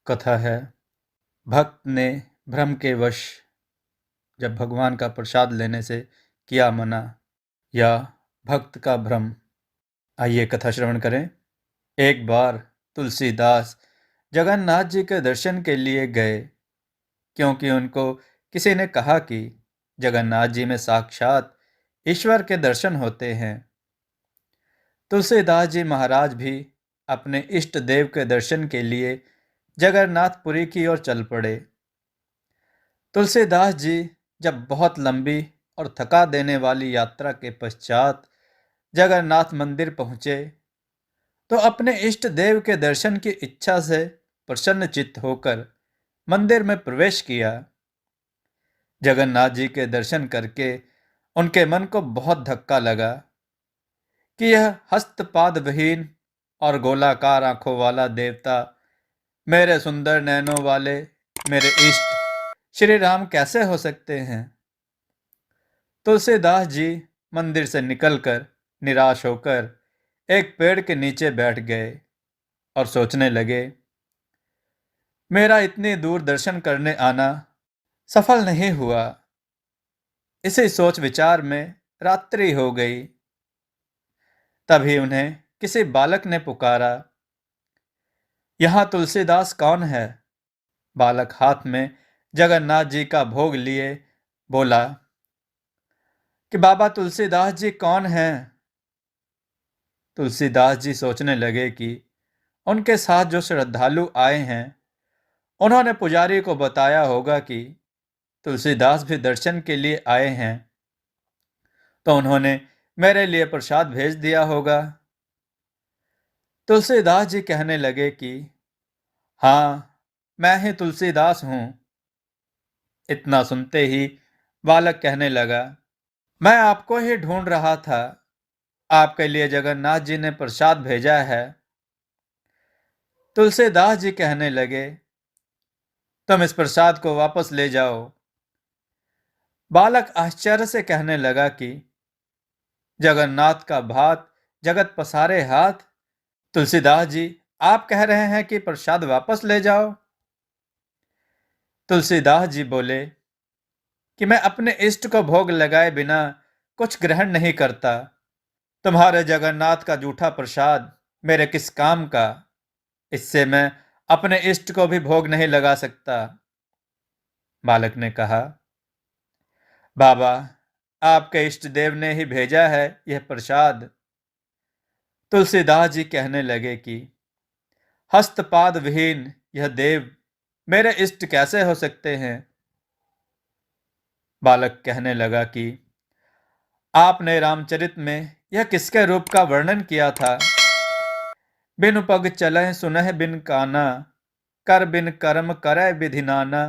कथा है। भक्त ने भ्रम के वश जब भगवान का प्रसाद लेने से किया मना, या भक्त का भ्रम। आइए कथा श्रवण करें। एक बार तुलसीदास जगन्नाथ जी के दर्शन के लिए गए, क्योंकि उनको किसी ने कहा कि जगन्नाथ जी में साक्षात ईश्वर के दर्शन होते हैं। तुलसीदास जी महाराज भी अपने इष्ट देव के दर्शन के लिए जगन्नाथपुरी की ओर चल पड़े। तुलसीदास जी जब बहुत लंबी और थका देने वाली यात्रा के पश्चात जगन्नाथ मंदिर पहुंचे, तो अपने इष्ट देव के दर्शन की इच्छा से प्रसन्न चित्त होकर मंदिर में प्रवेश किया। जगन्नाथ जी के दर्शन करके उनके मन को बहुत धक्का लगा कि यह हस्तपाद विहीन और गोलाकार आंखों वाला देवता मेरे सुंदर नैनों वाले मेरे इष्ट श्री राम कैसे हो सकते हैं। तुलसीदास जी मंदिर से निकलकर निराश होकर एक पेड़ के नीचे बैठ गए और सोचने लगे, मेरा इतनी दूर दर्शन करने आना सफल नहीं हुआ। इसी सोच विचार में रात्रि हो गई। तभी उन्हें किसी बालक ने पुकारा, यहाँ तुलसीदास कौन है? बालक हाथ में जगन्नाथ जी का भोग लिए बोला कि बाबा तुलसीदास जी कौन हैं? तुलसीदास जी सोचने लगे कि उनके साथ जो श्रद्धालु आए हैं, उन्होंने पुजारी को बताया होगा कि तुलसीदास भी दर्शन के लिए आए हैं, तो उन्होंने मेरे लिए प्रसाद भेज दिया होगा। तुलसीदास जी कहने लगे कि हाँ, मैं ही तुलसीदास हूं। इतना सुनते ही बालक कहने लगा, मैं आपको ही ढूंढ रहा था। आपके लिए जगन्नाथ जी ने प्रसाद भेजा है। तुलसीदास जी कहने लगे, तुम इस प्रसाद को वापस ले जाओ। बालक आश्चर्य से कहने लगा कि जगन्नाथ का भात जगत पसारे हाथ। तुलसीदास जी, आप कह रहे हैं कि प्रसाद वापस ले जाओ? तुलसीदास जी बोले कि मैं अपने इष्ट को भोग लगाए बिना कुछ ग्रहण नहीं करता। तुम्हारे जगन्नाथ का जूठा प्रसाद मेरे किस काम का? इससे मैं अपने इष्ट को भी भोग नहीं लगा सकता। बालक ने कहा, बाबा, आपके इष्ट देव ने ही भेजा है यह प्रसाद। तुलसीदास जी कहने लगे कि हस्तपाद विहीन यह देव मेरे इष्ट कैसे हो सकते हैं? बालक कहने लगा कि आपने रामचरित में यह किसके रूप का वर्णन किया था? बिनु पग चलह सुनह बिन काना, कर बिन कर्म करय विधि नाना,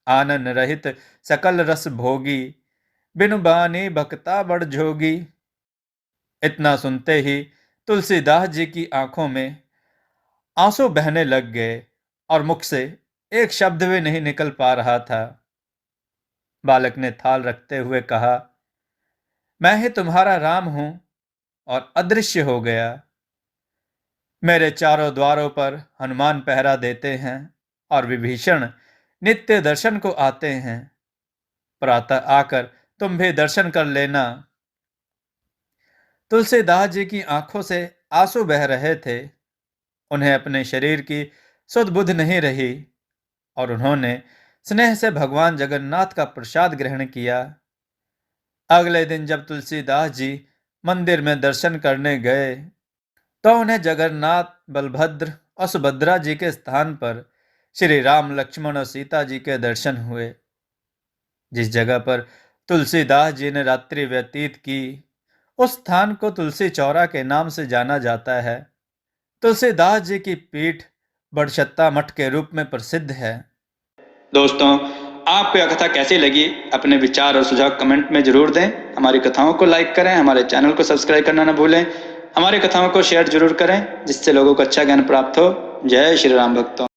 आनन रहित सकल रस भोगी, बिनु बानी भक्ता बड़ जोगी। इतना सुनते ही तुलसीदास जी की आंखों में आंसू बहने लग गए और मुख से एक शब्द भी नहीं निकल पा रहा था। बालक ने थाल रखते हुए कहा, मैं ही तुम्हारा राम हूं, और अदृश्य हो गया। मेरे चारों द्वारों पर हनुमान पहरा देते हैं और विभीषण नित्य दर्शन को आते हैं। प्रातः आकर तुम भी दर्शन कर लेना। तुलसीदास जी की आंखों से आंसू बह रहे थे। उन्हें अपने शरीर की सुध बुध नहीं रही और उन्होंने स्नेह से भगवान जगन्नाथ का प्रसाद ग्रहण किया। अगले दिन जब तुलसीदास जी मंदिर में दर्शन करने गए, तो उन्हें जगन्नाथ, बलभद्र और सुभद्रा जी के स्थान पर श्री राम, लक्ष्मण और सीता जी के दर्शन हुए। जिस जगह पर तुलसीदास जी ने रात्रि व्यतीत की, उस स्थान को तुलसी चौरा के नाम से जाना जाता है। तुलसीदास जी की पीठ बड़छत्ता मठ के रूप में प्रसिद्ध है। दोस्तों, आपको यह कथा कैसी लगी? अपने विचार और सुझाव कमेंट में जरूर दें। हमारी कथाओं को लाइक करें, हमारे चैनल को सब्सक्राइब करना न भूलें। हमारी कथाओं को शेयर जरूर करें, जिससे लोगों को अच्छा ज्ञान प्राप्त हो। जय श्री राम भक्तों।